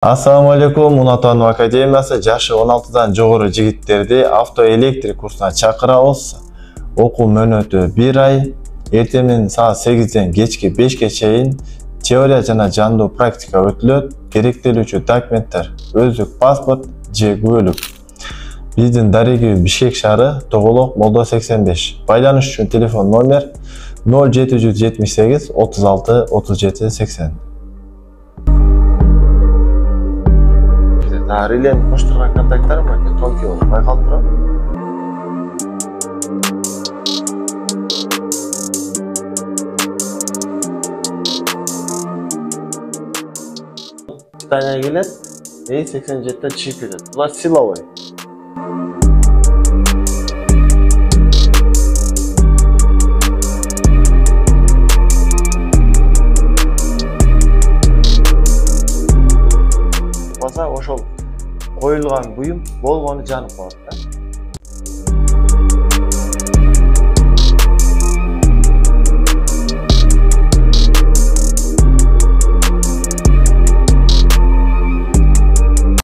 Assalamu alaikum, Unatanu Akademiyası jaşı 16'dan jogorу жигиттерди автоэлектrik курсуна чакырабыз. Окуу мөөнөтү 1 ай, эртең саат 8ден кечки 5ке чейин теория жана жандуу практика өтүлөт. Керектелүүчү документтер өздүк паспорт же күбөлүк. Биздин дарегибиз Бишкек шаары, Тоголок, Молдо 85. Байланыш үчүн телефон номер 0778 36 37 80. Релен коштурган контакттарым бар, Токио байкалып турат. Питание келет, 87-те чип келет. Булар силовой. Баса ошол коюлган буюм болгону жанып калат да.